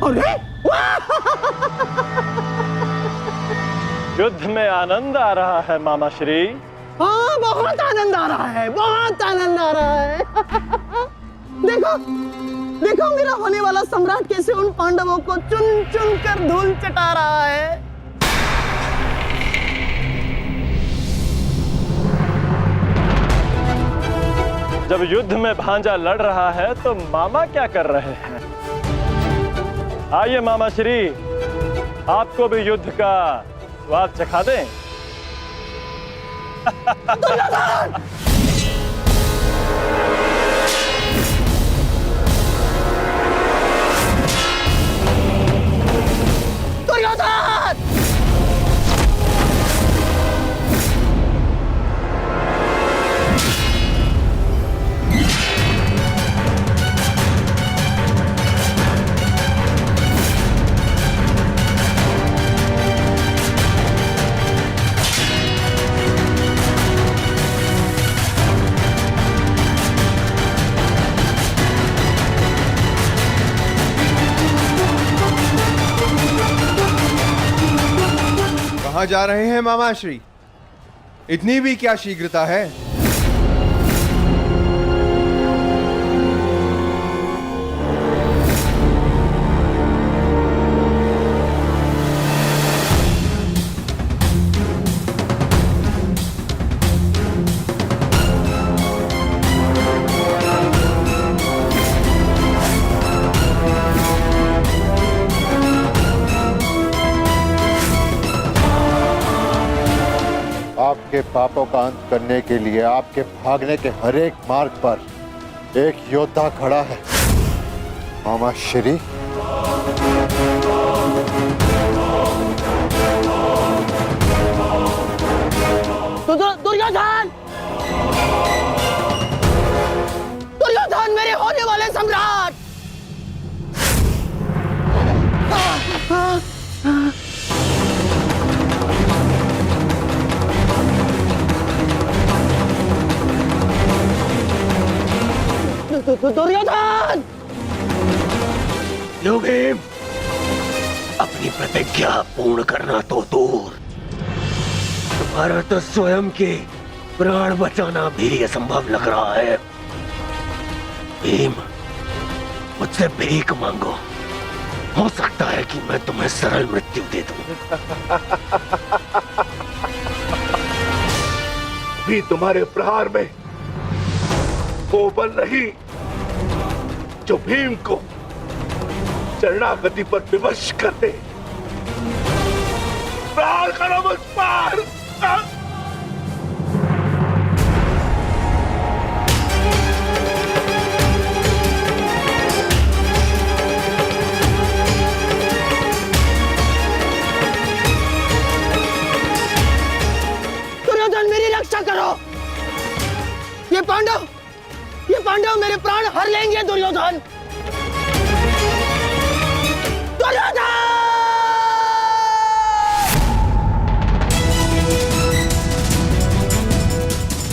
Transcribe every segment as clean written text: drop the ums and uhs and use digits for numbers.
अरे युद्ध में आनंद आ रहा है मामा श्री। हाँ, बहुत आनंद आ रहा है, बहुत आनंद आ रहा है। देखो देखो मेरा होने वाला सम्राट कैसे उन पांडवों को चुन चुन कर धूल चटा रहा है। जब युद्ध में भांजा लड़ रहा है तो मामा क्या कर रहे हैं? आइए मामा श्री, आपको भी युद्ध का स्वाद चखा दें। दुर्योधन! कहाँ जा रहे हैं मामाश्री? इतनी भी क्या शीघ्रता है? आपके पापों का अंत करने के लिए आपके भागने के हर एक मार्ग पर एक योद्धा खड़ा है मामा श्री। दुर्योधन! दुर्योधन, मेरे होने वाले सम्राट! दुर्योधन! लो भीम, अपनी प्रतिज्ञा पूर्ण करना तो दूर, तुम्हारा तो स्वयं के प्राण बचाना भी असंभव लग रहा है। भीम, मुझसे भीख मांगो, हो सकता है कि मैं तुम्हें सरल मृत्यु दे दूं। भी तुम्हारे प्रहार में वो बल नहीं जो भीम को शरणागति पर विवश कर दे। प्रहार करो मुझ पर। दुर्योधन, मेरी रक्षा करो। ये पांडव मेरे प्राण हर लेंगे। दुर्योधन! दुर्योधन!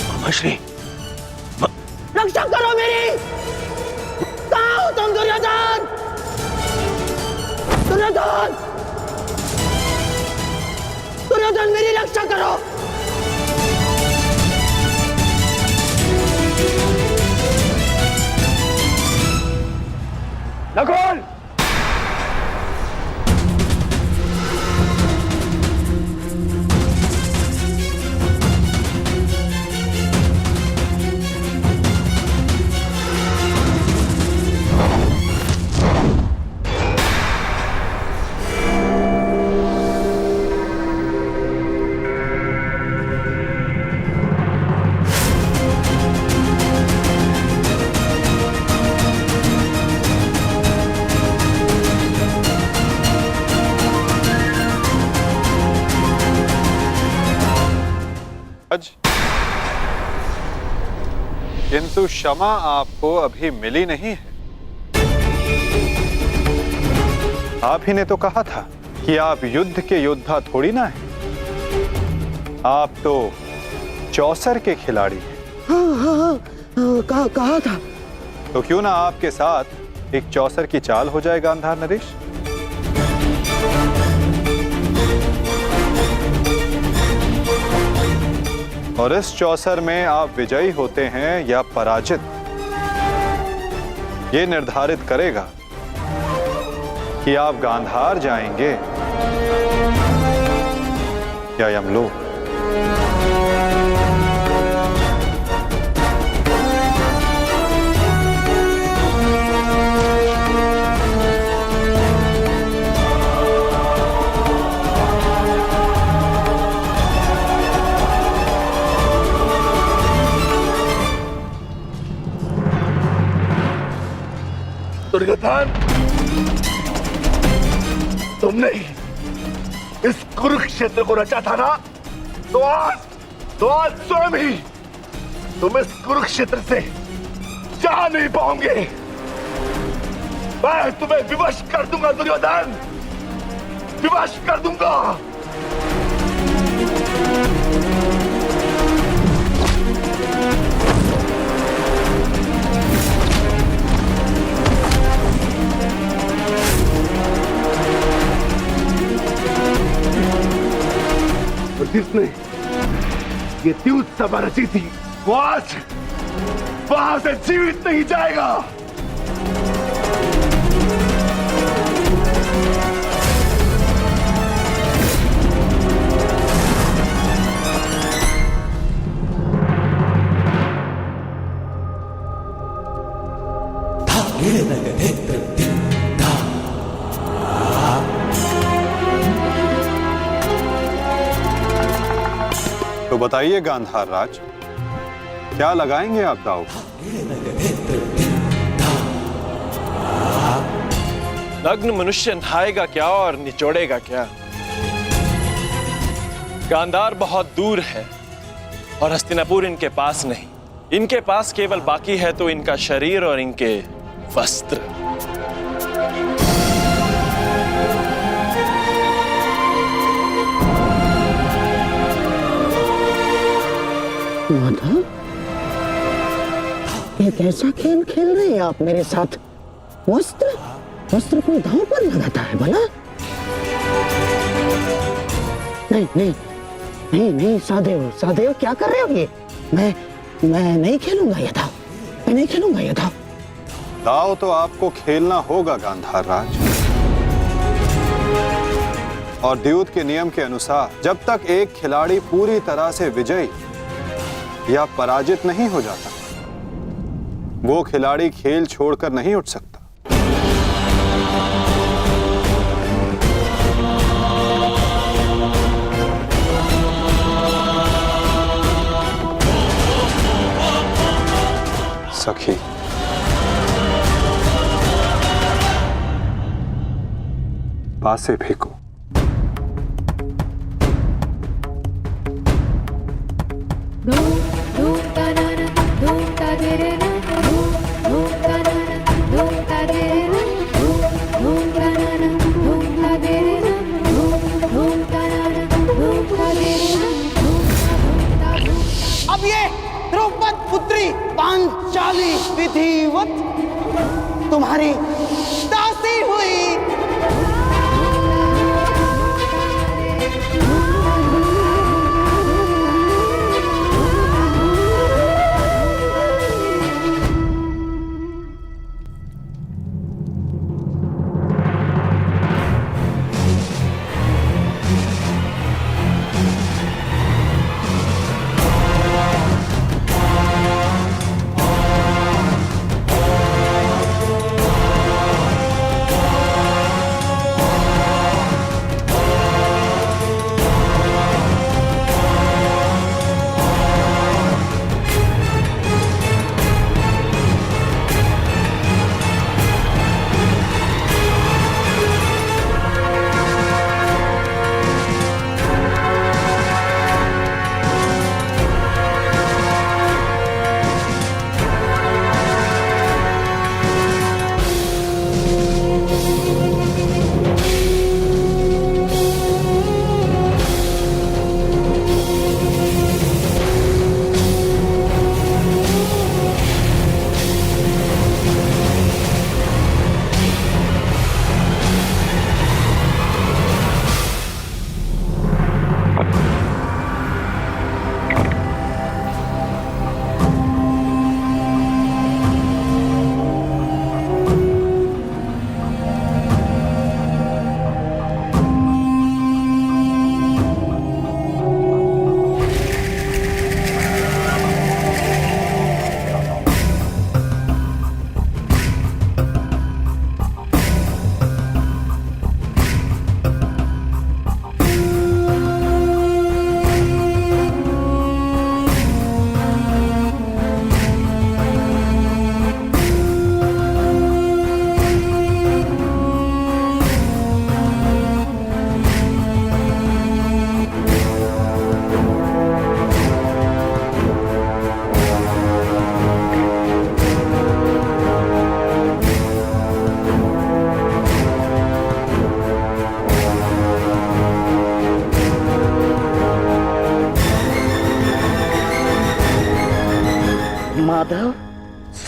मामाश्री, रक्षा करो मेरी। कहाँ हो तुम दुर्योधन? दुर्योधन! दुर्योधन, मेरी रक्षा करो। नकुल! किंतु क्षमा आपको अभी मिली नहीं है। आप ही ने तो कहा था कि आप युद्ध के योद्धा थोड़ी ना हैं। आप तो चौसर के खिलाड़ी हैं। हाँ, कहा था, तो क्यों ना आपके साथ एक चौसर की चाल हो जाए गांधार नरेश? और इस चौसर में आप विजयी होते हैं या पराजित, ये निर्धारित करेगा कि आप गांधार जाएंगे या यमलोक। दुर्योधन, तुमने इस कुरुक्षेत्र को रचा था ना, तो आज स्वयं ही तुम इस कुरुक्षेत्र से जा नहीं पाओगे। मैं तुम्हें विवश कर दूंगा दुर्योधन, विवश कर दूंगा। जिसने ये द्यूत सभा रची थी, वो आज वहां से जीवित नहीं जाएगा। तो बताइए गांधार राज, क्या लगाएंगे आप दांव? नग्न मनुष्य नहाएगा क्या और निचोड़ेगा क्या? गांधार बहुत दूर है और हस्तिनापुर इनके पास नहीं। इनके पास केवल बाकी है तो इनका शरीर और इनके वस्त्र। माधव, ये कैसा खेल खेल रहे हैं आप मेरे साथ? वस्त्र कोई दांव पर लगाता है भला? नहीं सादेव क्या कर रहे हो ये? मैं नहीं खेलूंगा ये दांव, मैं नहीं खेलूंगा ये दांव। दांव तो आपको खेलना होगा गांधार राज, और द्यूत के नियम के अनुसार जब तक एक खिलाड़ी पूरी तरह से विजयी या पराजित नहीं हो जाता, वो खिलाड़ी खेल छोड़कर नहीं उठ सकता। सखी, पासे फेंको। अब ये द्रौपद पुत्री पांचाली विधिवत तुम्हारी दासी हुई।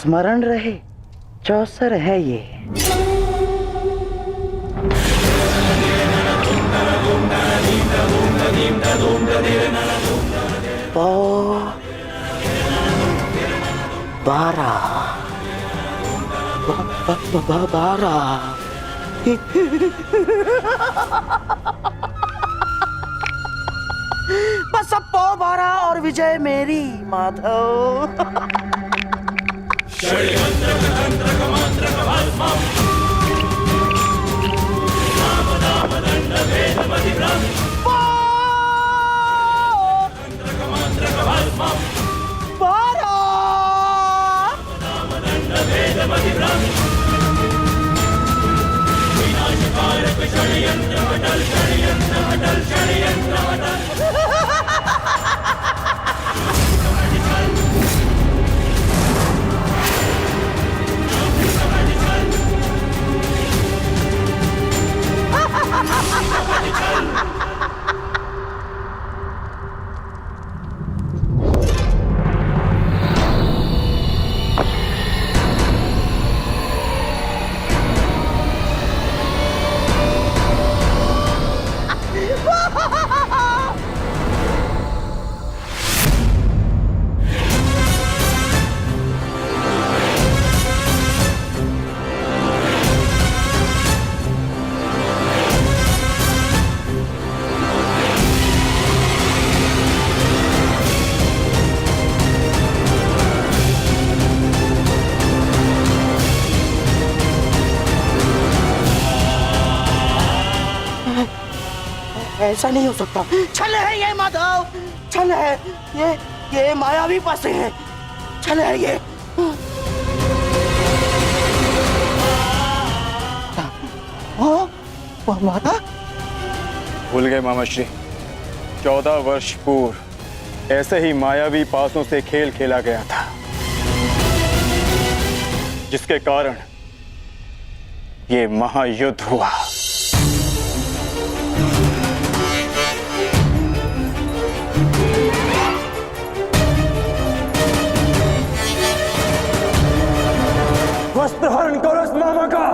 स्मरण रहे, चौसर है ये। पौ 12 बस अब पौ 12 और विजय मेरी, माधव। ऐसा नहीं हो सकता। छल है ये माधव, छल है ये मायावी पासे है, छल है ये। माता भूल गए मामा श्री, 14 वर्ष पूर्व ऐसे ही मायावी पासों से खेल खेला गया था, जिसके कारण ये महायुद्ध हुआ। वस्त्र हरण करो इस मामा का।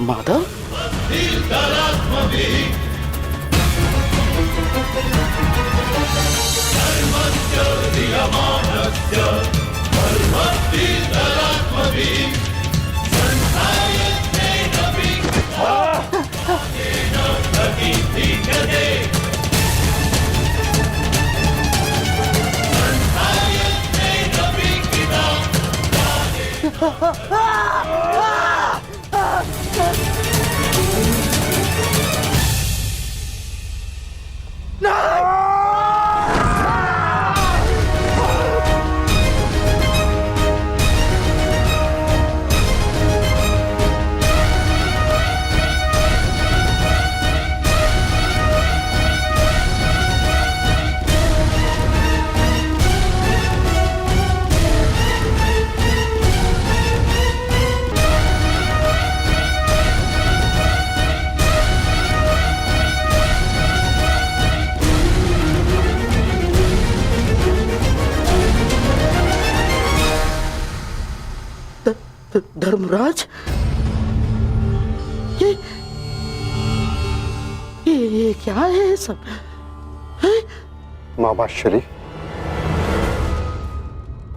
माधव धर्मराज, ये क्या है सब? मामा श्री,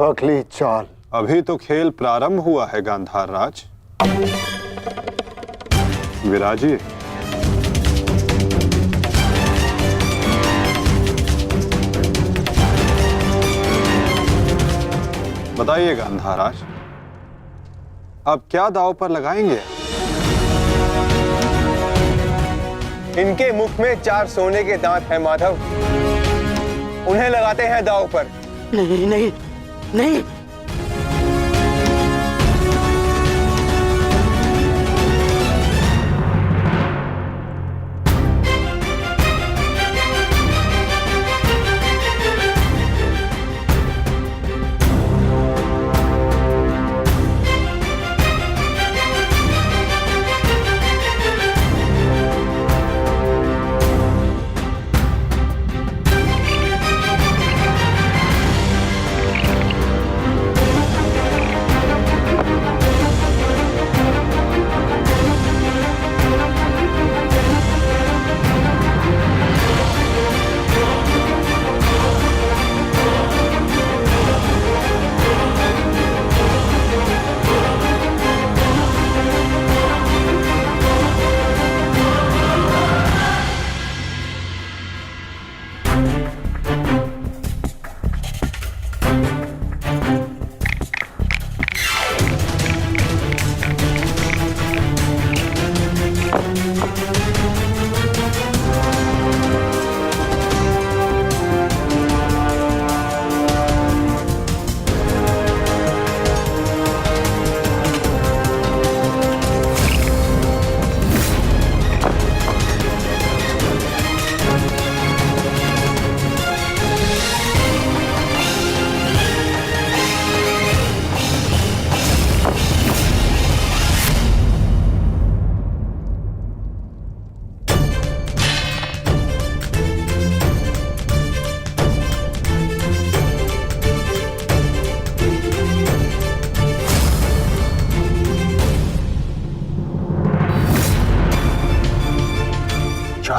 अगली चाल। अभी तो खेल प्रारंभ हुआ है गांधार राज। विराजिए। बताइए गांधार राज, अब क्या दांव पर लगाएंगे? इनके मुख में 4 सोने के दांत हैं माधव, उन्हें लगाते हैं दांव पर। नहीं नहीं नहीं,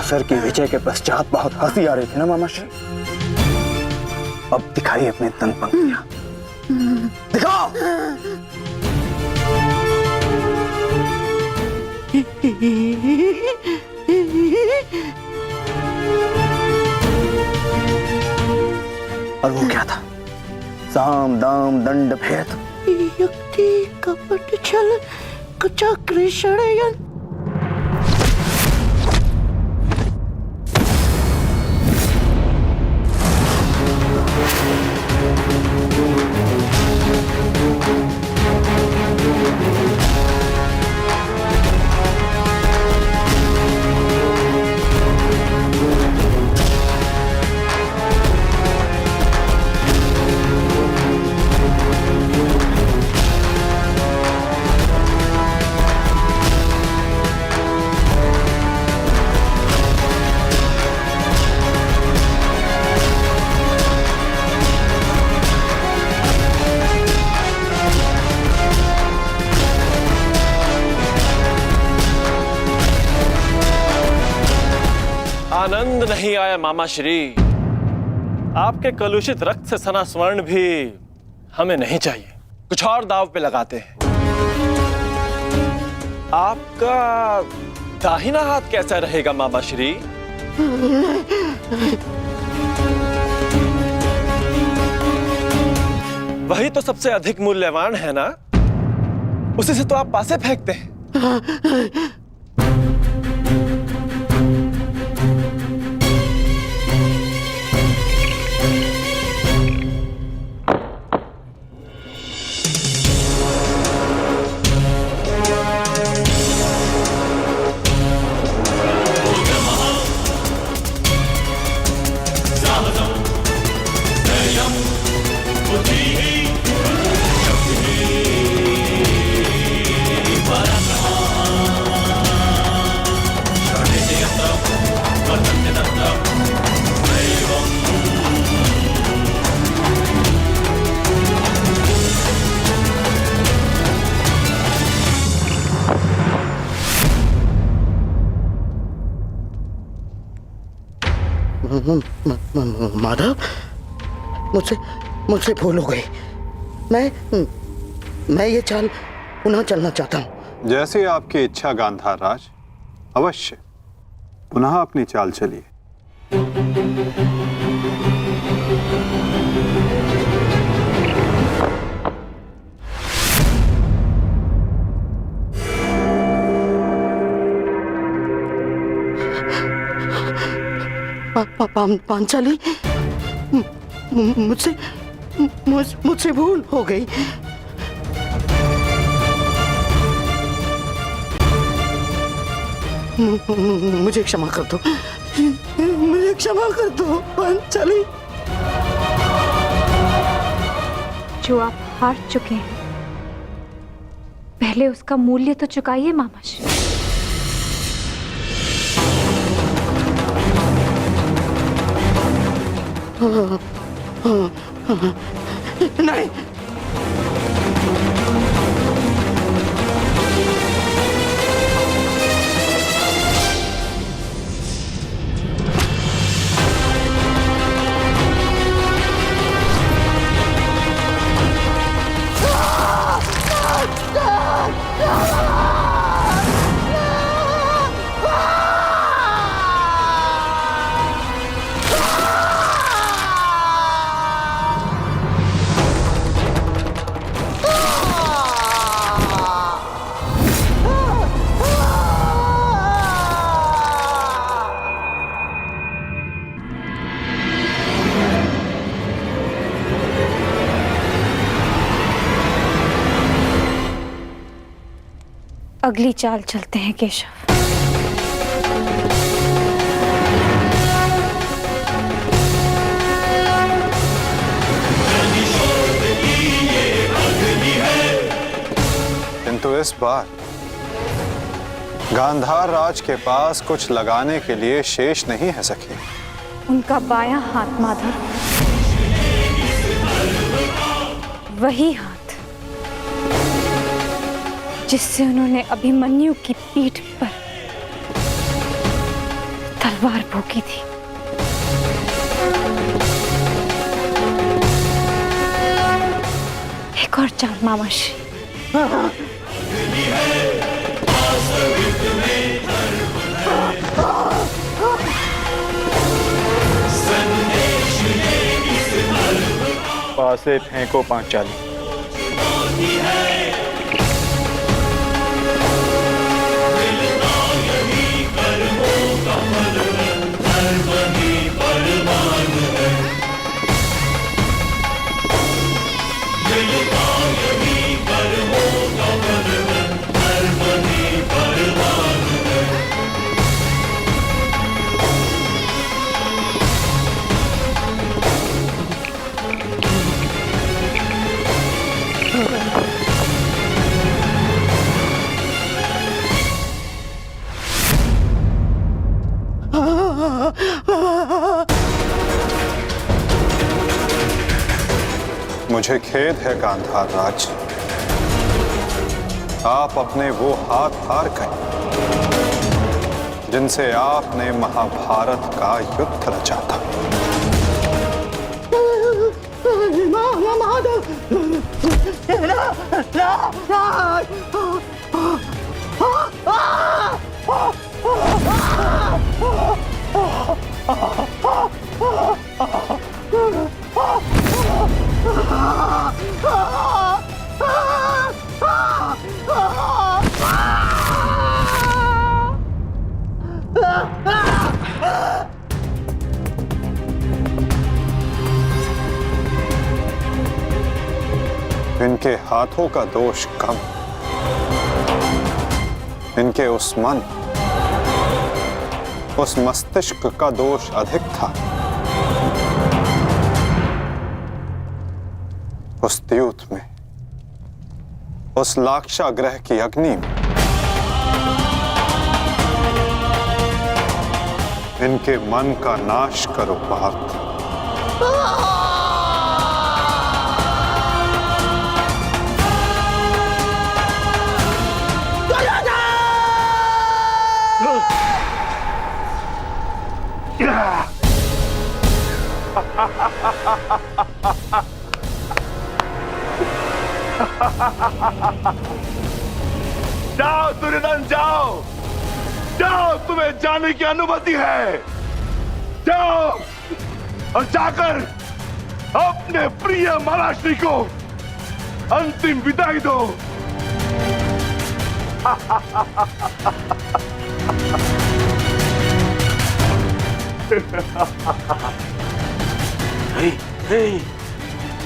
असुर की विजय के पश्चात बहुत हंसी आ रही थी ना मामा श्री। अब दिखाइए अपनी तन पंक्तियां, दिखाओ। और वो क्या था? साम दाम दंड भेद, युक्ति कपट छल कुचक्र षड्यंत्र। आनंद नहीं आया मामा श्री। आपके कलुषित रक्त से सना स्वर्ण भी हमें नहीं चाहिए। कुछ और दाव पे लगाते हैं। आपका दाहिना हाथ कैसा रहेगा मामा श्री? वही तो सबसे अधिक मूल्यवान है ना, उसी से तो आप पासे फेंकते हैं। माधव, मुझसे भूल हो गई। मैं ये चाल पुनः चलना चाहता हूँ। जैसी आपकी इच्छा गांधार राज, अवश्य पुनः अपनी चाल चलिए। पांचाली, मुझसे भूल हो गई। मुझे क्षमा कर दो, मुझे क्षमा कर दो पांचाली। जो आप हार चुके हैं, पहले उसका मूल्य तो चुकाइए मामा श्री। नहीं, अगली चाल चलते हैं केशव। किंतु इस बार गांधार राज के पास कुछ लगाने के लिए शेष नहीं है सखी। उनका बायां हाथ माधव, वही हाथ जिससे उन्होंने अभिमन्यु की पीठ पर तलवार भोगी थी। एक और चाल मामा श्री। पासे फेंको पांचाली। मुझे खेद है गांधार राज, आप अपने वो हाथ हार गए जिनसे आपने महाभारत का युद्ध रचा था। इनके हाथों का दोष कम, इनके उस मन, उस मस्तिष्क का दोष अधिक था। उस द्यूत में, उस लाक्षागृह की अग्नि में इनके मन का नाश करो पार्थ। जाओ दुर्योधन, जाओ जाओ, तुम्हें जाने की अनुमति है। जाओ और जाकर अपने प्रिय महाराष्ट्री को अंतिम विदाई दो। नहीं नहीं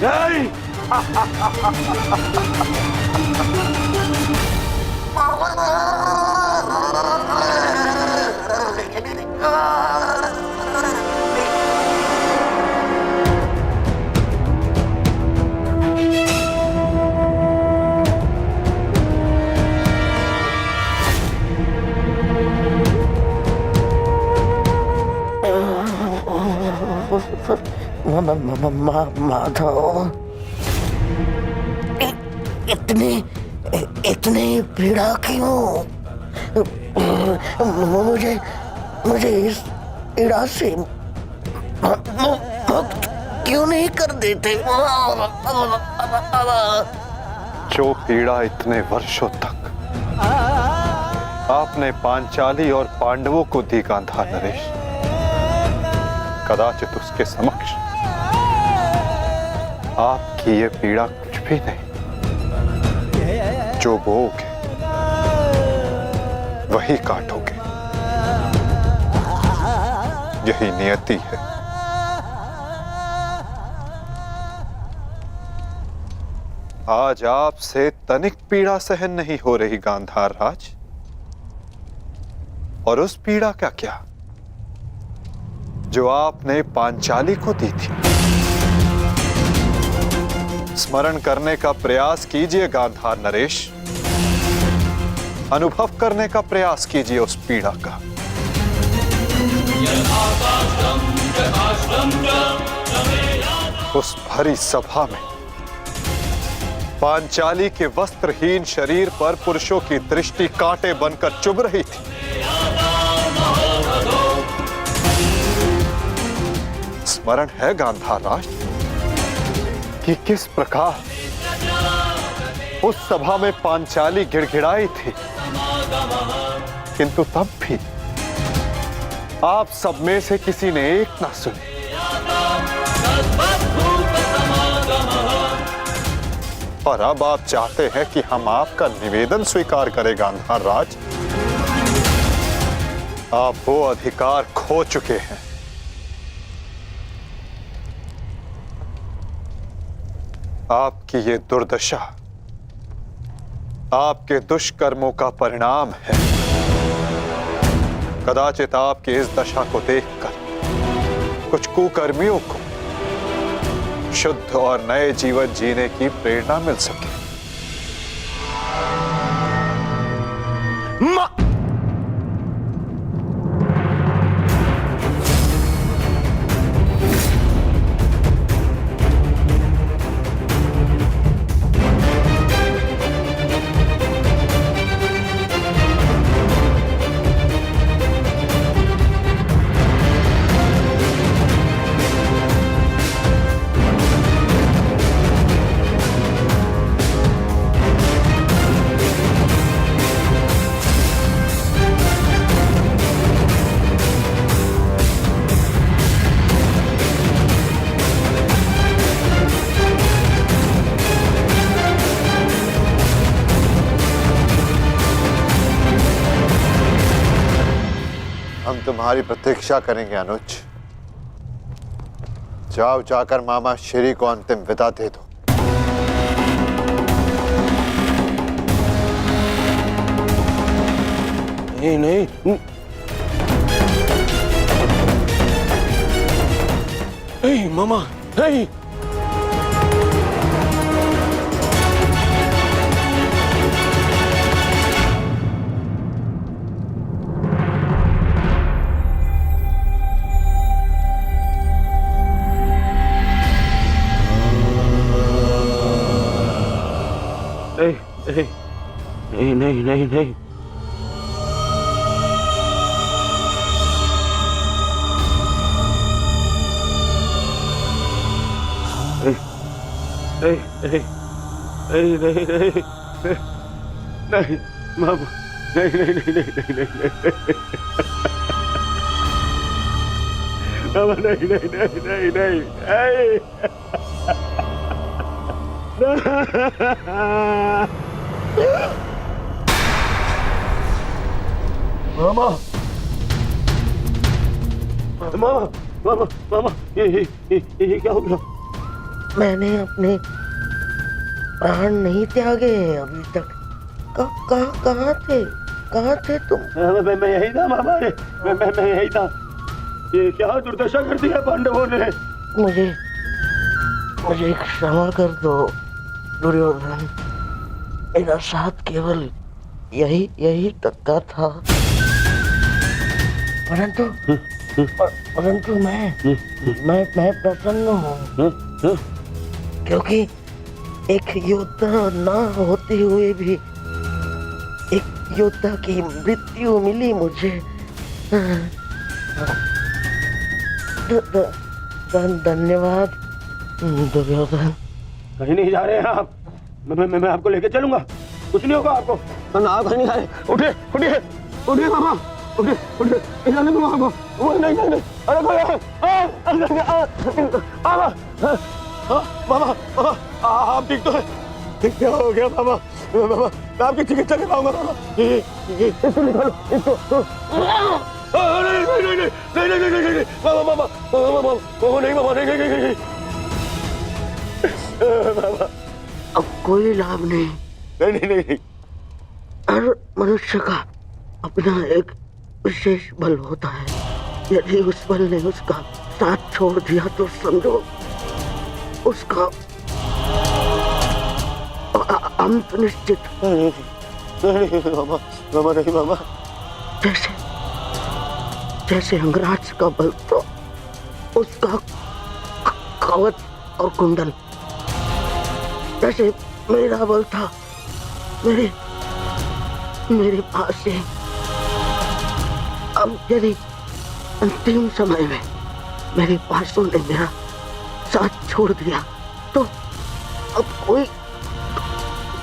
नहीं। माधव, इतनी पीड़ा क्यों? मुझे इस पीड़ा से मुक्त क्यों नहीं कर देते? जो पीड़ा इतने वर्षों तक आपने पांचाली और पांडवों को दी गांधार नरेश, कदाचित उसके समक्ष आपकी ये पीड़ा कुछ भी नहीं। जो बोओगे वही काटोगे, यही नियति है। आज आपसे तनिक पीड़ा सहन नहीं हो रही गांधार राज, और उस पीड़ा का क्या जो आपने पांचाली को दी थी। स्मरण करने का प्रयास कीजिए गांधार नरेश, अनुभव करने का प्रयास कीजिए उस पीड़ा का। उस भरी सभा में पांचाली के वस्त्रहीन शरीर पर पुरुषों की दृष्टि कांटे बनकर चुभ रही थी। स्मरण है गांधार राज कि किस प्रकार उस सभा में पांचाली गिड़गिड़ाई थी, किंतु तब भी आप सब में से किसी ने एक ना सुनी। और अब आप चाहते हैं कि हम आपका निवेदन स्वीकार करें गांधार राज। आप वो अधिकार खो चुके हैं। आपकी ये दुर्दशा आपके दुष्कर्मों का परिणाम है। कदाचित आपकी इस दशा को देखकर कुछ कुकर्मियों को शुद्ध और नए जीवन जीने की प्रेरणा मिल सके। तुम्हारी प्रतीक्षा करेंगे अनुज। जाओ, जाकर मामा श्री को अंतिम विदा दे दो। नहीं नहीं, नहीं मामा नहीं। नहीं नहीं नहीं नहीं, नहीं नहीं नहीं नहीं मामा, नहीं नहीं नहीं नहीं नहीं मामा, नहीं नहीं नहीं नहीं नहीं। मामा मामा मामा मामा, ये क्या हो गया? मैंने अपने प्राण नहीं त्यागे अभी तक। कहाँ थे तुम? मैं यही था मामा, मैं यही था। ये क्या दुर्दशा कर दी है पांडवों ने। मुझे क्षमा कर दो दुर्योधन। मेरा साथ केवल यही तक का था, परंतु मैं प्रसन्न हूँ क्योंकि एक योद्धा ना होते हुए भी एक योद्धा की मृत्यु मिली मुझे। धन्यवाद दुर्योधन। कहीं नहीं जा रहे हैं आप, मैं आपको लेके चलूंगा, कुछ नहीं होगा आपको। ना कहीं नहीं जा रहे। उठिए उठिए उठिए मामा, उठिए उठिए, इधर नहीं मामा, वो नहीं नहीं नहीं, अरे मामा मामा, आप ठीक तो है? क्या हो गया मामा? मामा मैं आपकी चिकित्सा करवाऊंगा मामा। इसको निकालो, इसको। नहीं नहीं नहीं नहीं नहीं नहीं नहीं मामा मामा मामा नहीं मामा, नहीं नहीं नहीं मामा, अब कोई लाभ नहीं। नहीं नहीं नहीं। हर मनुष्य का अपना एक विशेष बल होता है। यदि उस बल ने उसका साथ छोड़ दिया तो समझो उसका अंत निश्चित। नहीं मामा, मामा नहीं मामा। जैसे अंगराज का बल तो उसका कवच और कुंडल, जैसे मेरा बल था मेरे पास है। अब यदि अंतिम समय में मेरे पासों ने मेरा साथ छोड़ दिया तो अब कोई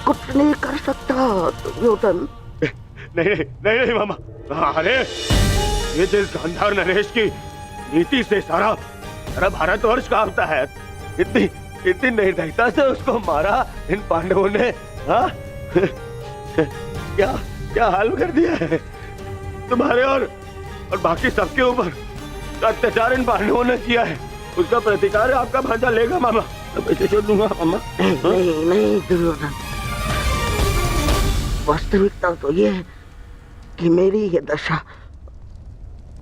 कुछ नहीं कर सकता दुर्योधन। नहीं नहीं नहीं नहीं मामा, अरे ये जिस गांधार नरेश की नीति से सारा सारा भारतवर्ष कांपता है, इतनी इतनी निर्दयता से उसको मारा इन पांडवों ने। हाँ क्या क्या हाल कर दिया है तुम्हारे और बाकी सबके ऊपर अत्याचार इन पांडवों ने किया है, उसका प्रतिकार आपका भांजा लेगा मामा। मैं छोड़ दूंगा मामा। नहीं नहीं दुर्योधन, वास्तविकता तो ये है कि मेरी ये दशा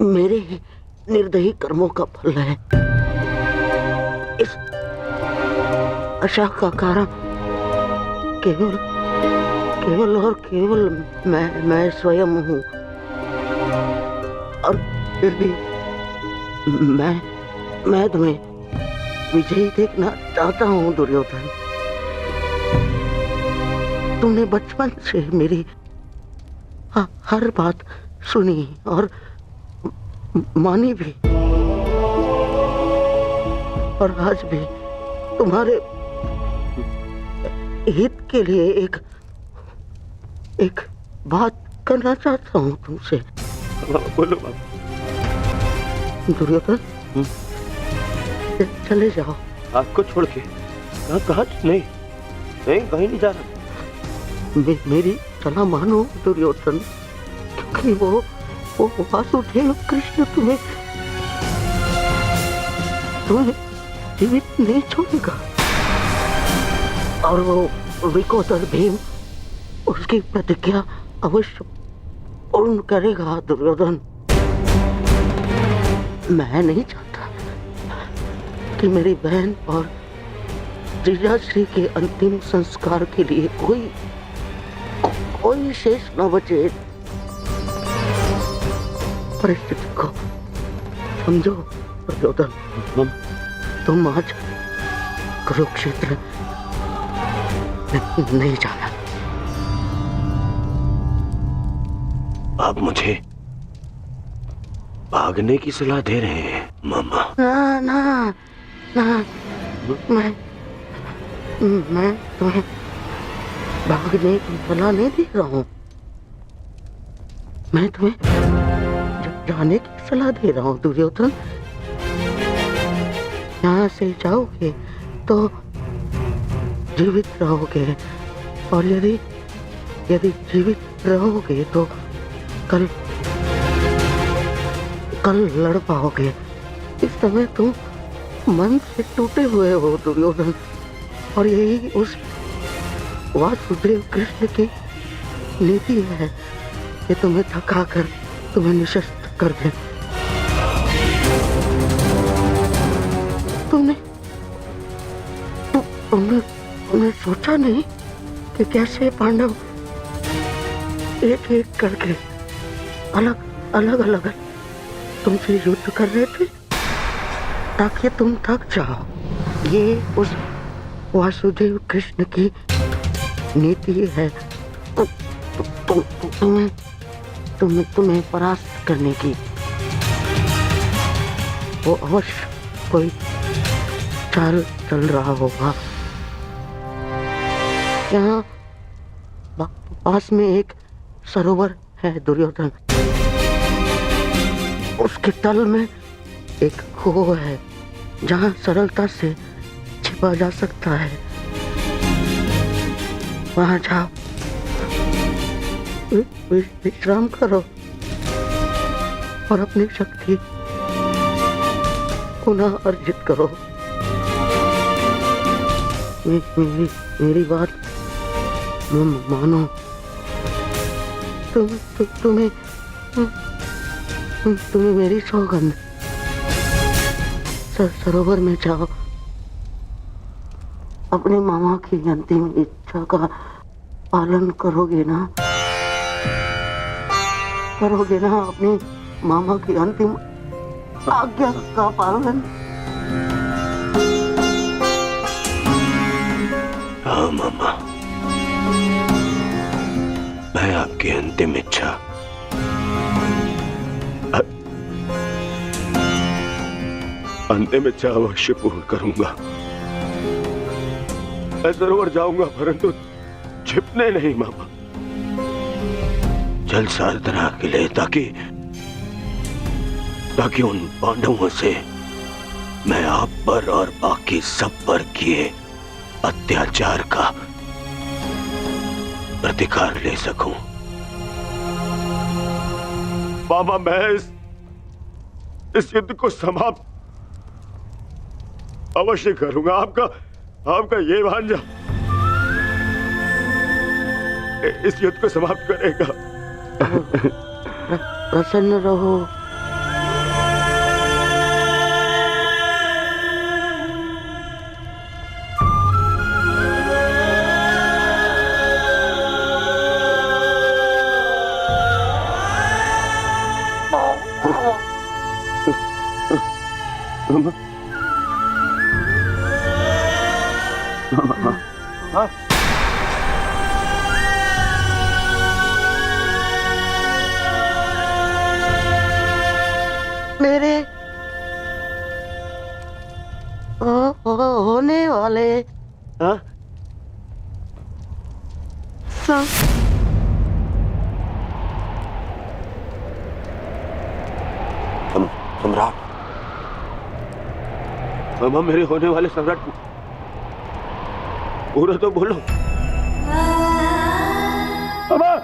मेरे ही निर्दयी कर्मों का फल है। इस आशा का कारण केवल केवल और केवल मैं स्वयं हूँ, और फिर भी मैं तुम्हें विजयी देखना चाहता हूँ दुर्योधन। तुमने बचपन से मेरी हर बात सुनी और मानी भी, और आज भी तुम्हारे हित के लिए एक बात करना चाहता हूँ तुमसे। बोलो बाबा। दुर्योधन चले जाओ। आपको छोड़ के कहाँ? नहीं नहीं, कहीं नहीं जा रहा। मेरी सलाह मानो दुर्योधन, क्योंकि वो वासुदेव कृष्ण तुम्हें जीवित नहीं छोड़ेगा, और वो विकोदर भीम उसकी प्रतिज्ञा अवश्य पूर्ण करेगा दुर्योधन। मैं नहीं चाहता कि मेरी बहन और जीजाश्री के अंतिम संस्कार के लिए कोई शेष न बचे। परिस्थिति को समझो दुर्योधन, तुम आज कुरुक्षेत्र नहीं जाना। आप मुझे भागने की सलाह दे रहे हैं मामा? ना ना ना, मैं तुम्हें भागने की सलाह नहीं दे रहा हूँ, मैं तुम्हें जाने की सलाह दे रहा हूँ दुर्योधन। यहाँ से जाओगे तो जीवित रहोगे, और यदि जीवित रहोगे तो कल लड़ पाओगे। इस समय तुम मन से टूटे हुए हो दुर्योधन, और यही उस वासुदेव कृष्ण की नीति है कि तुम्हें थकाकर तुम्हें निशस्त्र कर दे। तुमने सोचा नहीं कि कैसे पांडव एक एक करके अलग तुमसे युद्ध कर रहे थे ताकि तुम थक जाओ। ये उस वासुदेव कृष्ण की नीति है तुम्हें परास्त करने की। वो अवश्य कोई चाल चल रहा होगा। यहाँ पास में एक सरोवर है दुर्योधन, उसके तल में एक कुओं है जहाँ सरलता से छिपा जा सकता है। वहाँ जाओ, विश्राम करो और अपनी शक्ति पुनः अर्जित करो। मेरी बात मानो। तुम्हें मेरी सौगंध। सरोवर में जाओ, अपने मामा की अंतिम इच्छा का पालन करोगे ना? अपने मामा की अंतिम आज्ञा का पालन? हाँ मामा, मैं आपकी अंतिम इच्छा अंतिम इच्छा अवश्य पूर्ण करूंगा। मैं सरोवर जाऊंगा परंतु छिपने नहीं मामा, जल साधना के लिए, ताकि उन पांडवों से मैं आप पर और बाकी सब पर किए अत्याचार का प्रतिकार ले सकूं। मामा मैं इस युद्ध को समाप्त अवश्य करूंगा। आपका ये भांजा इस युद्ध को समाप्त करेगा। प्रसन्न रहो। मेरे होने वाले सम्राट, मामा मेरे होने वाले सम्राट पूरा तो बोलो। मामा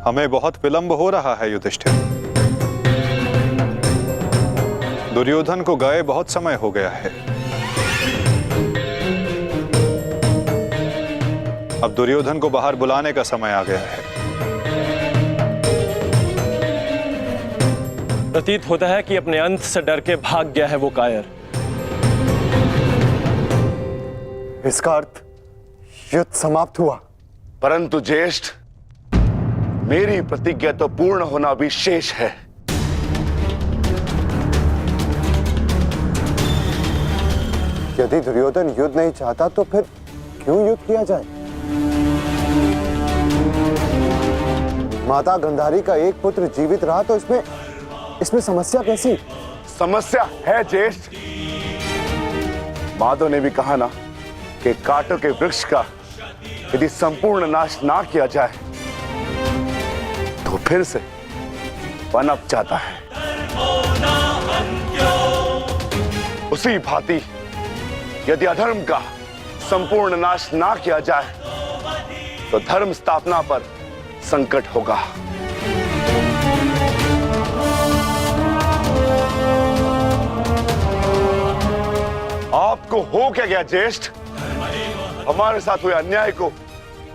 हमें बहुत विलंब हो रहा है युधिष्ठिर। दुर्योधन को गए बहुत समय हो गया है। अब दुर्योधन को बाहर बुलाने का समय आ गया है। प्रतीत होता है कि अपने अंत से डर के भाग गया है वो कायर। इसका अर्थ युद्ध समाप्त हुआ। परंतु ज्येष्ठ, मेरी प्रतिज्ञा तो पूर्ण होना भी शेष है। यदि दुर्योधन युद्ध नहीं चाहता तो फिर क्यों युद्ध किया जाए? माता गांधारी का एक पुत्र जीवित रहा तो इसमें समस्या कैसी? समस्या है ज्येष्ठ। माधव ने भी कहा ना कि कांटों के वृक्ष का यदि संपूर्ण नाश ना किया जाए तो फिर से पनप जाता है। उसी भांति यदि अधर्म का संपूर्ण नाश ना किया जाए तो धर्म स्थापना पर संकट होगा। आपको हो क्या गया ज्येष्ठ? हमारे साथ हुए अन्याय को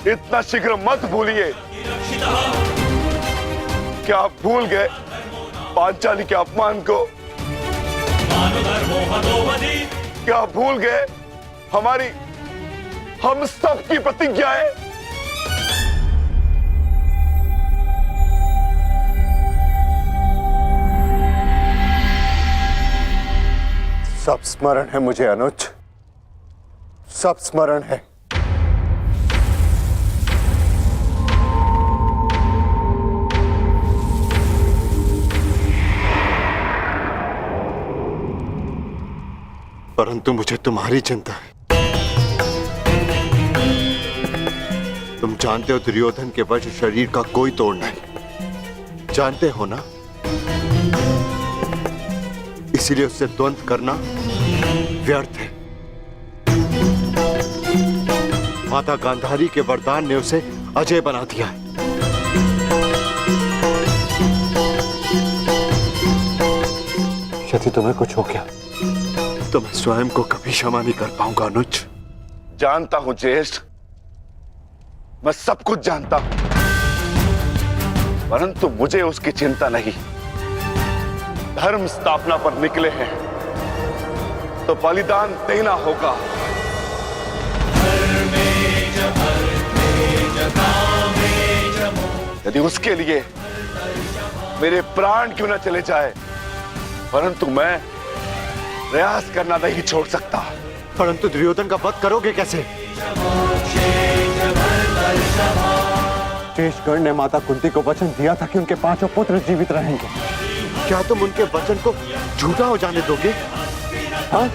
इतना शीघ्र मत भूलिए। क्या आप भूल गए पांचाली के अपमान को? क्या आप भूल गए हम सब की प्रतिज्ञाएं? सब स्मरण है मुझे अनुज, सब स्मरण है। परंतु मुझे तुम्हारी चिंता है। तुम जानते हो दुर्योधन के वज्र शरीर का कोई तोड़ नहीं, जानते हो ना? इसीलिए उससे द्वंद्व करना व्यर्थ है। माता गांधारी के वरदान ने उसे अजय बना दिया है। यदि तुम्हें कुछ हो गया तो मैं स्वयं को कभी क्षमा नहीं कर पाऊंगा अनुज। जानता हूं ज्येष्ठ, मैं सब कुछ जानता हूं, परंतु मुझे उसकी चिंता नहीं। धर्म स्थापना पर निकले हैं तो बलिदान देना होगा। यदि उसके लिए मेरे प्राण क्यों न चले जाए, परंतु मैं प्रयास करना नहीं छोड़ सकता। परंतु दुर्योधन का वध करोगे कैसे? शेषगढ़ ने माता कुंती को वचन दिया था कि उनके 5 पुत्र जीवित रहेंगे। क्या तुम उनके वचन को झूठा हो जाने दोगे? हाँ?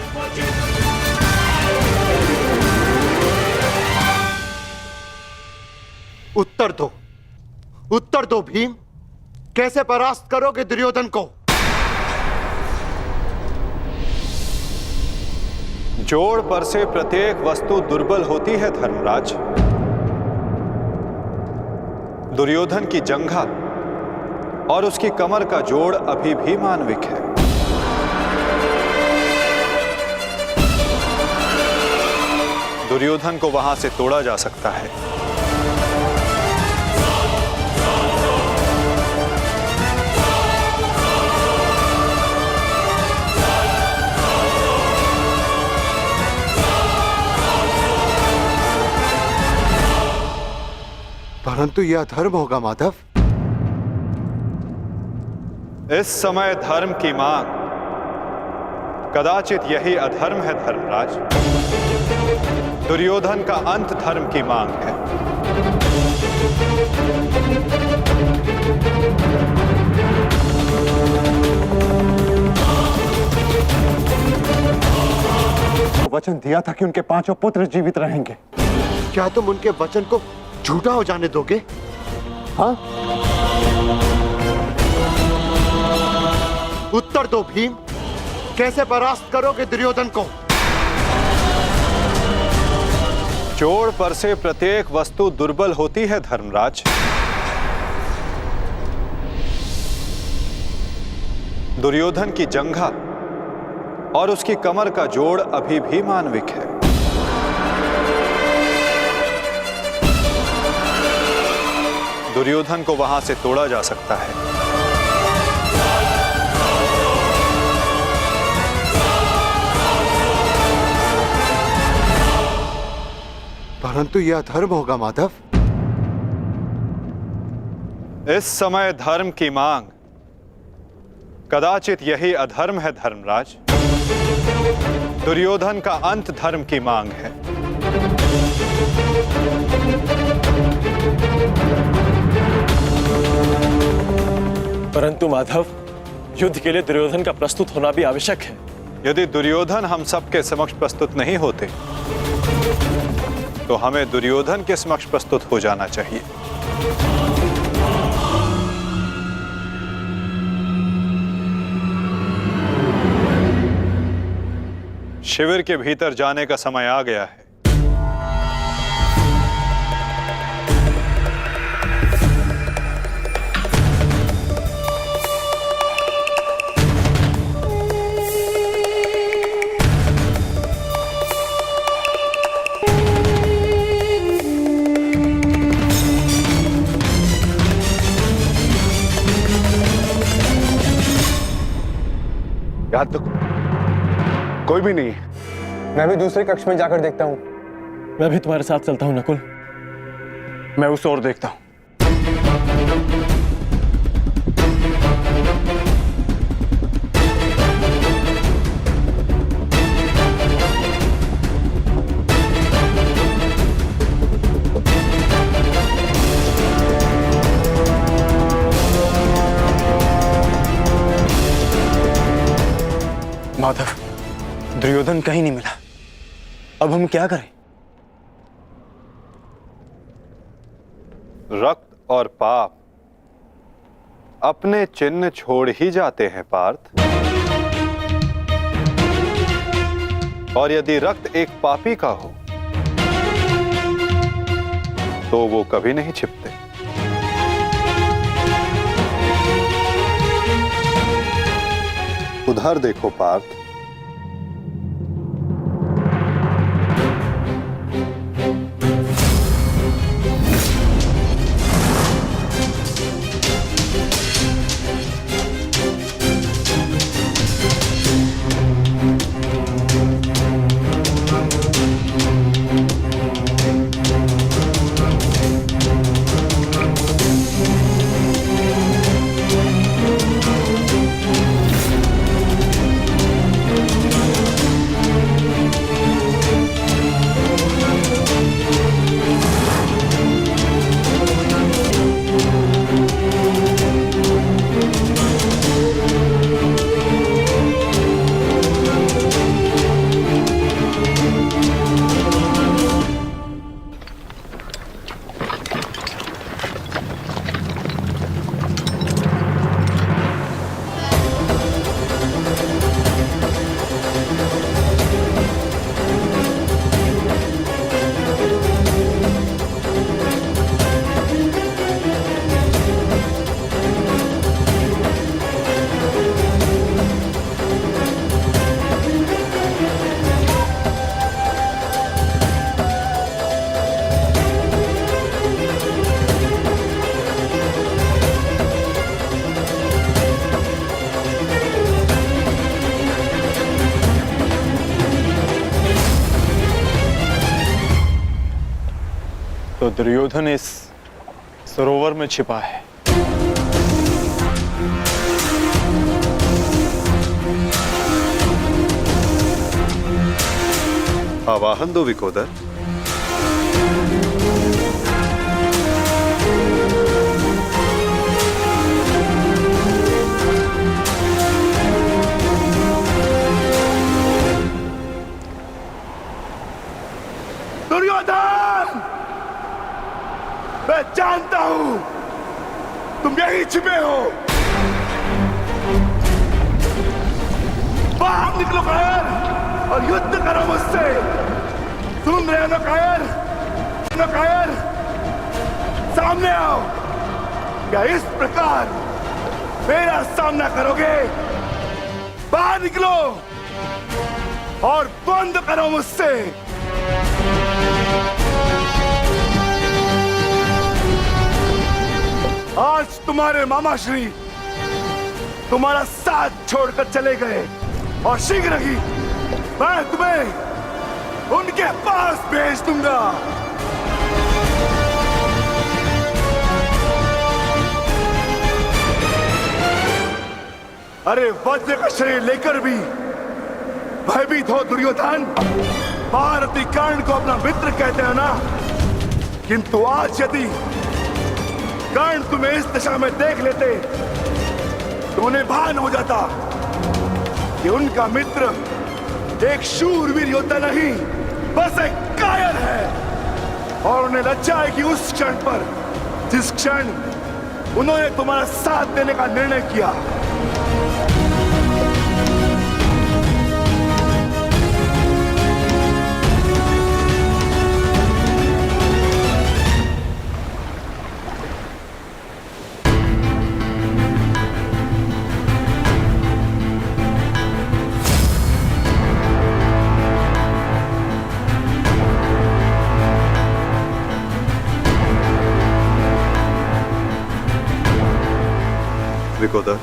उत्तर दो, उत्तर दो भीम, कैसे परास्त करोगे दुर्योधन को? जोड़ पर से प्रत्येक वस्तु दुर्बल होती है धर्मराज। दुर्योधन की जंघा और उसकी कमर का जोड़ अभी भी मानविक है। दुर्योधन को वहां से तोड़ा जा सकता है। परंतु यह अधर्म होगा माधव। इस समय धर्म की मांग, कदाचित यही अधर्म है धर्मराज। दुर्योधन का अंत धर्म की मांग है। वचन दिया था कि उनके 5 पुत्र जीवित रहेंगे। क्या तुम उनके वचन को झूठा हो जाने दोगे? हाँ? उत्तर दो भीम, कैसे परास्त करोगे दुर्योधन को? जोड़ पर से प्रत्येक वस्तु दुर्बल होती है धर्मराज। दुर्योधन की जंघा और उसकी कमर का जोड़ अभी भी मानविक है। दुर्योधन को वहां से तोड़ा जा सकता है। परंतु यह अधर्म होगा माधव। इस समय धर्म की मांग, कदाचित यही अधर्म है धर्मराज। दुर्योधन का अंत धर्म की मांग है। परंतु माधव, युद्ध के लिए दुर्योधन का प्रस्तुत होना भी आवश्यक है। यदि दुर्योधन हम सबके समक्ष प्रस्तुत नहीं होते तो हमें दुर्योधन के समक्ष प्रस्तुत हो जाना चाहिए। शिविर के भीतर जाने का समय आ गया है। याद तो कोई भी नहीं। मैं भी दूसरे कक्ष में जाकर देखता हूँ। मैं भी तुम्हारे साथ चलता हूं नकुल। मैं उस ओर देखता हूँ। माधव, दुर्योधन कहीं नहीं मिला। अब हम क्या करें? रक्त और पाप अपने चिन्ह छोड़ ही जाते हैं पार्थ। और यदि रक्त एक पापी का हो तो वो कभी नहीं छिपते। उधर देखो पार्थ। तो दुर्योधन इस सरोवर में छिपा है। आवाहन दो विकोदर। दुर्योधन, मैं जानता हूं तुम यहीं छिपे हो। बाहर निकलो कायर और युद्ध करो मुझसे। सुन रहे हो ना कायर? ना कायर, सामने आओ। क्या इस प्रकार मेरा सामना करोगे? बाहर निकलो और बंद करो मुझसे। आज तुम्हारे मामाश्री तुम्हारा साथ छोड़कर चले गए और शीघ्र ही मैं तुम्हें उनके पास भेज दूंगा। अरे वज्र का शरीर लेकर भी भयभीत हो दुर्योधन। भारती कर्ण को अपना मित्र कहते हैं ना, किंतु आज यदि कर्ण तुम्हें इस दिशा में देख लेते तो उन्हें भान हो जाता कि उनका मित्र एक शूरवीर योद्धा नहीं, बस एक कायर है। और उन्हें लज्जा है कि उस क्षण पर जिस क्षण उन्होंने तुम्हारा साथ देने का निर्णय किया। विकोदर,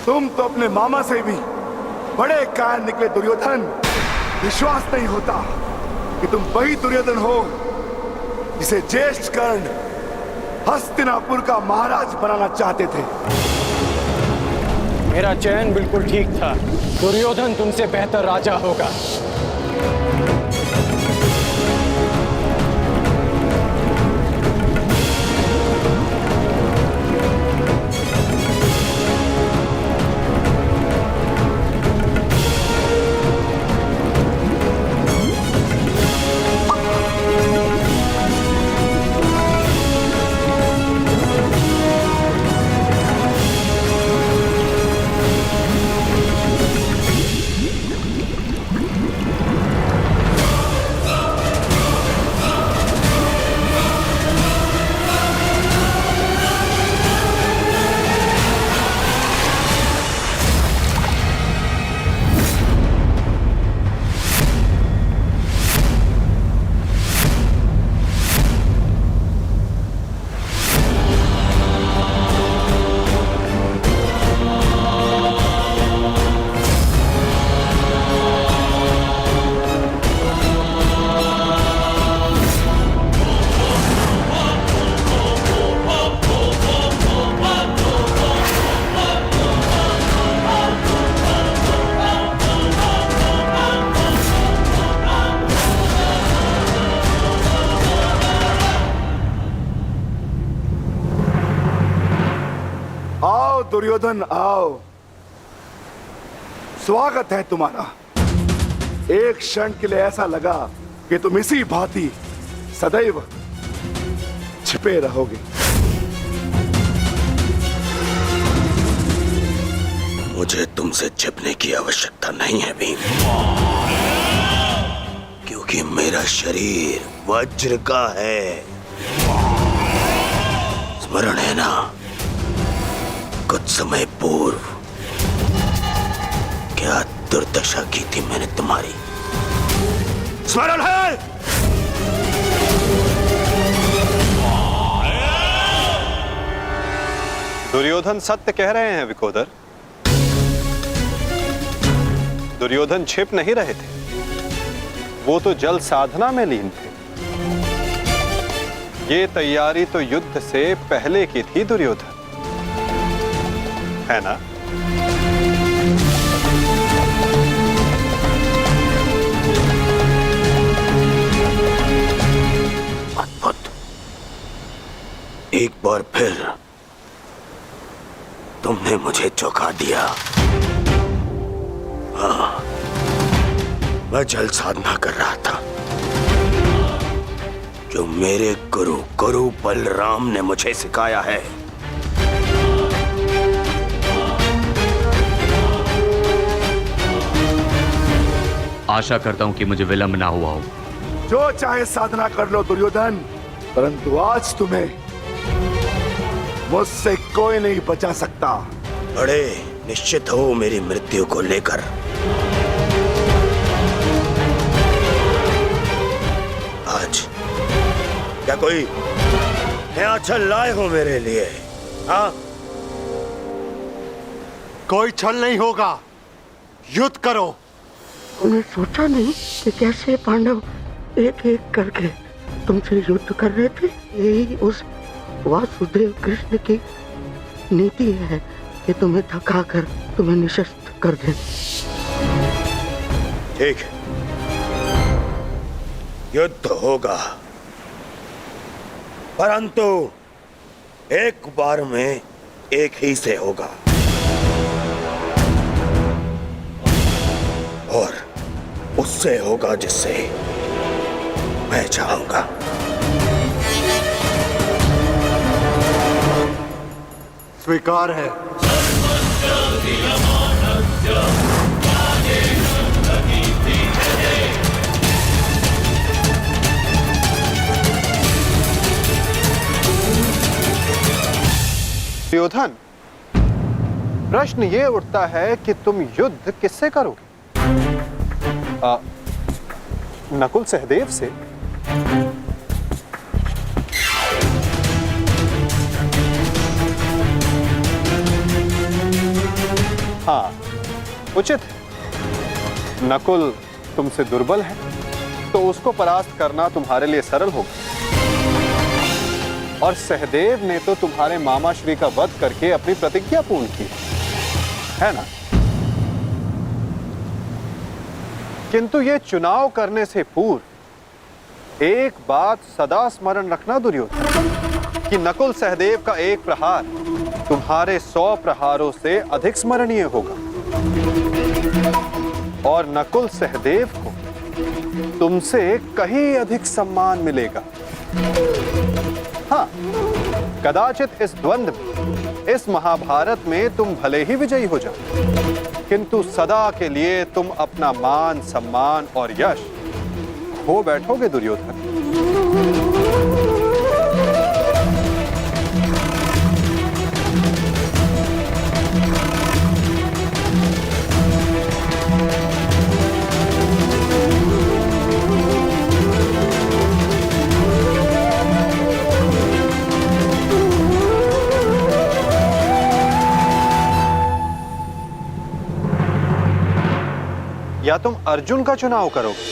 तुम तो अपने मामा से भी बड़े कायर निकले दुर्योधन। विश्वास नहीं होता कि तुम वही दुर्योधन हो जिसे ज्येष्ठ कर्ण हस्तिनापुर का महाराज बनाना चाहते थे। मेरा चयन बिल्कुल ठीक था। दुर्योधन तुमसे बेहतर राजा होगा। दुर्योधन आओ, स्वागत है तुम्हारा। एक क्षण के लिए ऐसा लगा कि तुम इसी भांति सदैव छिपे रहोगे। मुझे तुमसे छिपने की आवश्यकता नहीं है भीम, क्योंकि मेरा शरीर वज्र का है। स्मरण है ना, कुछ समय पूर्व क्या दुर्दशा की थी मैंने तुम्हारी? स्मरण है? दुर्योधन सत्य कह रहे हैं विकोदर। दुर्योधन छिप नहीं रहे थे, वो तो जल साधना में लीन थे। ये तैयारी तो युद्ध से पहले की थी दुर्योधन, है ना? अद्भुत। एक बार फिर तुमने मुझे चौंका दिया। हाँ, मैं जल साधना कर रहा था जो मेरे गुरु बलराम ने मुझे सिखाया है। आशा करता हूं कि मुझे विलंब ना हुआ हो। जो चाहे साधना कर लो दुर्योधन, परंतु आज तुम्हें मुझसे कोई नहीं बचा सकता। बड़े निश्चित हो मेरी मृत्यु को लेकर। आज क्या कोई नया छल लाए हो मेरे लिए? हाँ, कोई छल नहीं होगा, युद्ध करो। उन्हें सोचा नहीं कि कैसे पांडव एक एक करके तुमसे युद्ध कर रहे थे। यही उस वासुदेव कृष्ण की नीति है कि तुम्हें थकाकर तुम्हें निशस्त्र कर दें। ठीक है, युद्ध होगा, परंतु एक बार में एक ही से होगा और उससे होगा जिससे मैं चाहूंगा। स्वीकार है। दुर्योधन, प्रश्न ये उठता है कि तुम युद्ध किससे करोगे? नकुल सहदेव से? हाँ, उचित है। नकुल तुमसे दुर्बल है, तो उसको परास्त करना तुम्हारे लिए सरल होगा। और सहदेव ने तो तुम्हारे मामा श्री का वध करके अपनी प्रतिज्ञा पूर्ण की है ना? किंतु ये चुनाव करने से पूर्व एक बात सदा स्मरण रखना दुर्योधन, कि नकुल सहदेव का एक प्रहार तुम्हारे 100 प्रहारों से अधिक स्मरणीय होगा। और नकुल सहदेव को तुमसे कहीं अधिक सम्मान मिलेगा। हाँ, कदाचित इस द्वंद्व में, इस महाभारत में तुम भले ही विजयी हो जाओ, किंतु सदा के लिए तुम अपना मान, सम्मान और यश खो बैठोगे दुर्योधन। या तुम अर्जुन का चुनाव करोगे,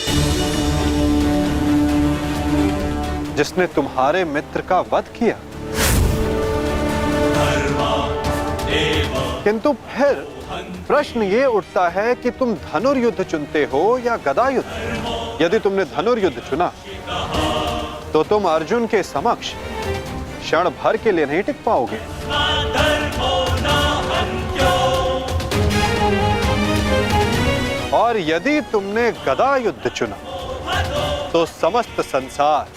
जिसने तुम्हारे मित्र का वध किया। किंतु फिर प्रश्न ये उठता है कि तुम धनुर्युद्ध चुनते हो या गदा युद्ध। यदि तुमने धनुर्युद्ध चुना तो तुम अर्जुन के समक्ष क्षण भर के लिए नहीं टिक पाओगे। और यदि तुमने गदा युद्ध चुना तो समस्त संसार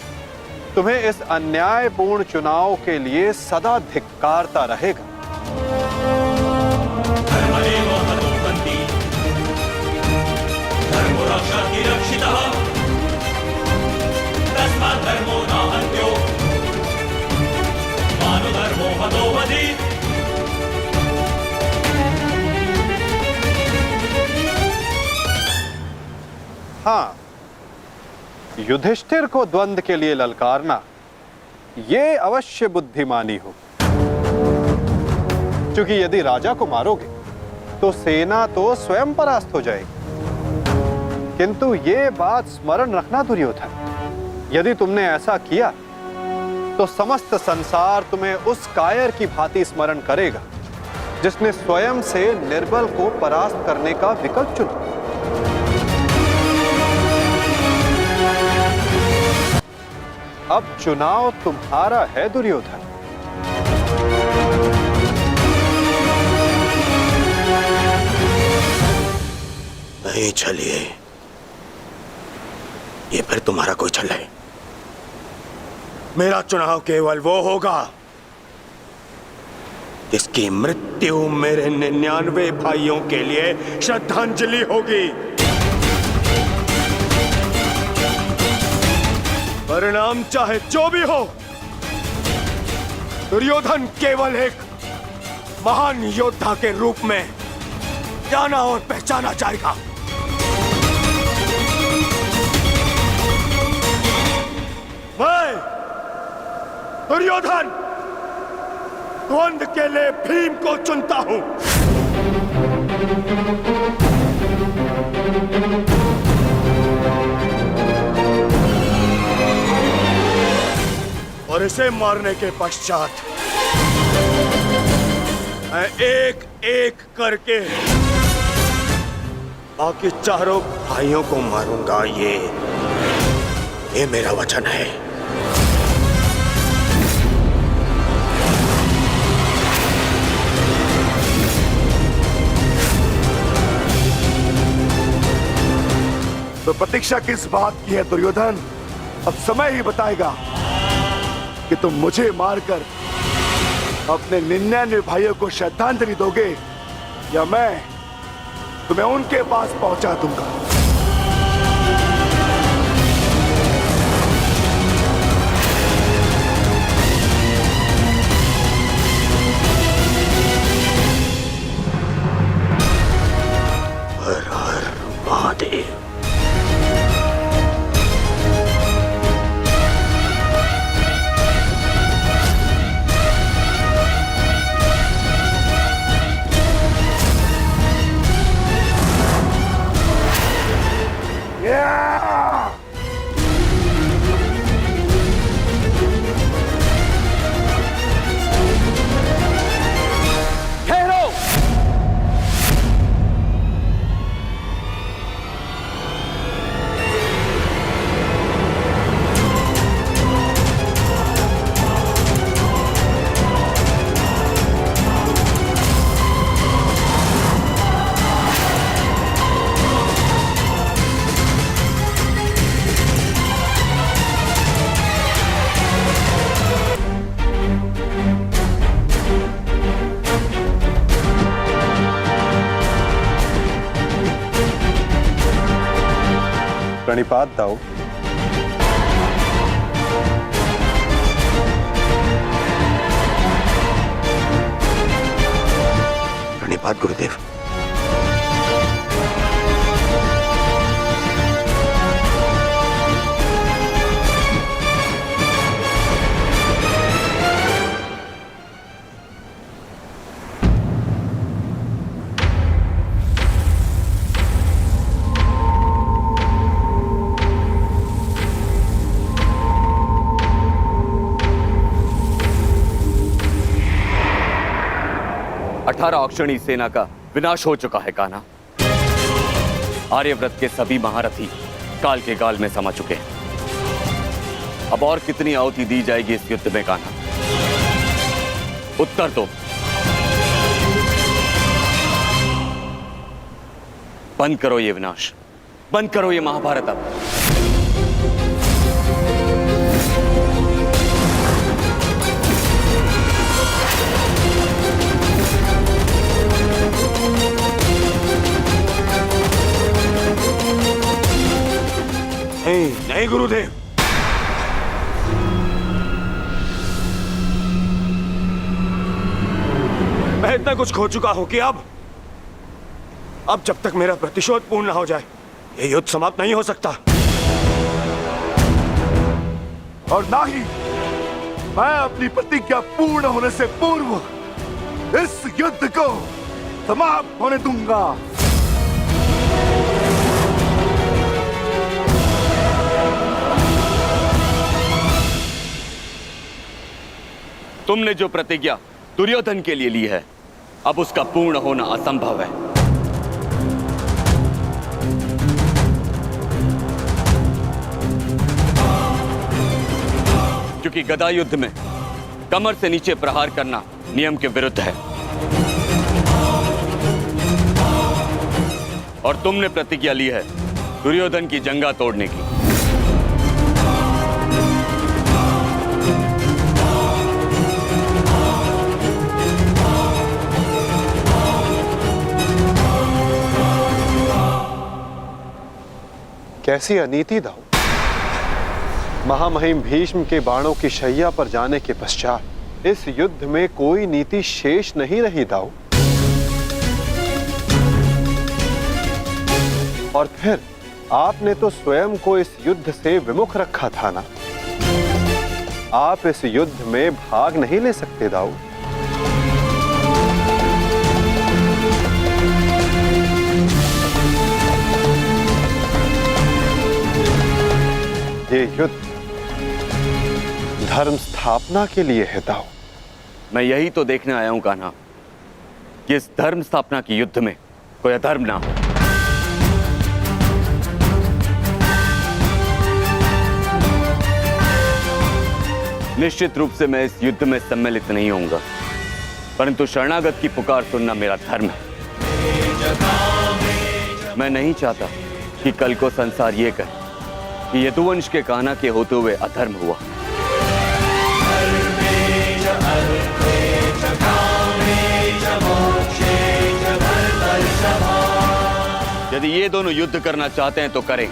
तुम्हें इस अन्यायपूर्ण चुनाव के लिए सदा धिक्कारता रहेगा। हाँ, युधिष्ठिर को द्वंद्व के लिए ललकारना ये अवश्य बुद्धिमानी हो, क्योंकि यदि राजा को मारोगे तो सेना तो स्वयं परास्त हो जाएगी। किंतु ये बात स्मरण रखना दुर्योधन, यदि तुमने ऐसा किया तो समस्त संसार तुम्हें उस कायर की भांति स्मरण करेगा जिसने स्वयं से निर्बल को परास्त करने का विकल्प चुना। अब चुनाव तुम्हारा है दुर्योधन। नहीं चलिए, ये फिर तुम्हारा कोई छल है। मेरा चुनाव केवल वो होगा जिसकी मृत्यु मेरे 99 भाइयों के लिए श्रद्धांजलि होगी। परिणाम चाहे जो भी हो, दुर्योधन केवल एक महान योद्धा के रूप में जाना और पहचाना जाएगा। मैं दुर्योधन द्वंद्व के लिए भीम को चुनता हूं। और इसे मारने के पश्चात मैं एक एक करके बाकी चारों भाइयों को मारूंगा। ये मेरा वचन है। तो प्रतीक्षा किस बात की है दुर्योधन? अब समय ही बताएगा कि तुम मुझे मारकर अपने 99 भाइयों को श्रद्धांजलि दोगे या मैं तुम्हें उनके पास पहुंचा दूंगा। हर हर महादेव। प्रणिपात दाऊ। प्रणिपात गुरुदेव। औक्षणी सेना का विनाश हो चुका है कान्हा। आर्यव्रत के सभी महारथी काल के गाल में समा चुके हैं। अब और कितनी आहुति दी जाएगी इस युद्ध में कान्हा? उत्तर दो। बंद करो ये विनाश, बंद करो ये महाभारत अब। नहीं गुरुदेव, मैं इतना कुछ खो चुका हूं कि अब जब तक मेरा प्रतिशोध पूर्ण ना हो जाए ये युद्ध समाप्त नहीं हो सकता। और ना ही मैं अपनी प्रतिज्ञा पूर्ण होने से पूर्व इस युद्ध को समाप्त होने दूंगा। तुमने जो प्रतिज्ञा दुर्योधन के लिए ली है, अब उसका पूर्ण होना असंभव है। क्योंकि गदा युद्ध में कमर से नीचे प्रहार करना नियम के विरुद्ध है। और तुमने प्रतिज्ञा ली है दुर्योधन की जंगा तोड़ने की। कैसी अनीति दाऊ। महामहिम भीष्म के बाणों की शैया पर जाने के पश्चात इस युद्ध में कोई नीति शेष नहीं रही दाऊ। और फिर आपने तो स्वयं को इस युद्ध से विमुख रखा था ना। आप इस युद्ध में भाग नहीं ले सकते दाऊ। ये युद्ध धर्म स्थापना के लिए है दाऊ। मैं यही तो देखने आया हूं कान्हा कि इस धर्म स्थापना के युद्ध में कोई अधर्म ना हो। निश्चित रूप से मैं इस युद्ध में सम्मिलित नहीं होऊंगा, परंतु शरणागत की पुकार सुनना मेरा धर्म है। मैं नहीं चाहता कि कल को संसार ये कहे कि यदुवंश के कान्हा के होते हुए अधर्म हुआ। यदि ये दोनों युद्ध करना चाहते हैं तो करें।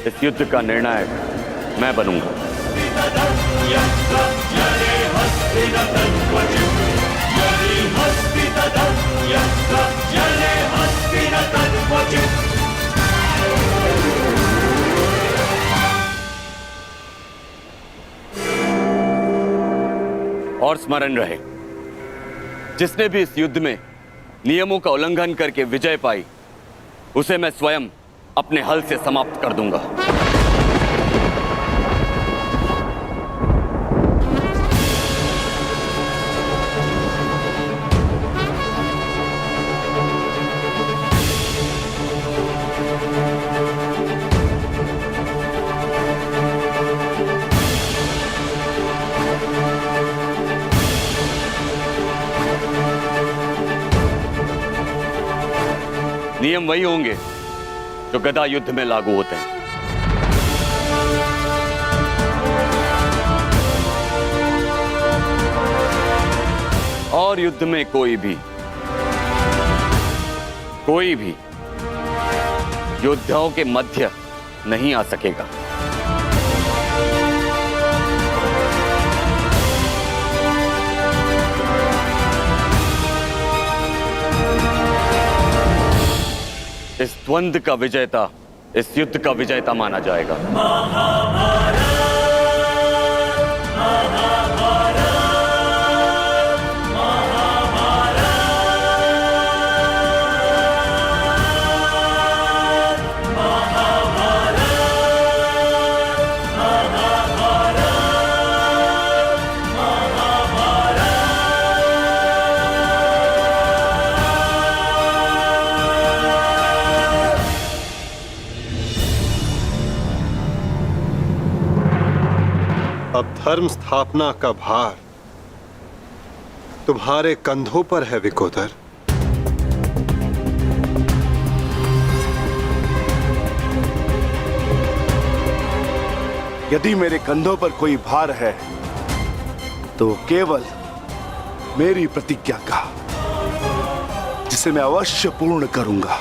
इस युद्ध का निर्णायक मैं बनूंगा। और स्मरण रहे, जिसने भी इस युद्ध में नियमों का उल्लंघन करके विजय पाई, उसे मैं स्वयं अपने हल से समाप्त कर दूंगा। नियम वही होंगे जो गदा युद्ध में लागू होते हैं। और युद्ध में कोई भी कोई भी योद्धाओं के मध्य नहीं आ सकेगा। इस द्वंद्व का विजेता इस युद्ध का विजेता माना जाएगा। अब धर्म स्थापना का भार तुम्हारे कंधों पर है विकोदर। यदि मेरे कंधों पर कोई भार है तो वो केवल मेरी प्रतिज्ञा का, जिसे मैं अवश्य पूर्ण करूंगा।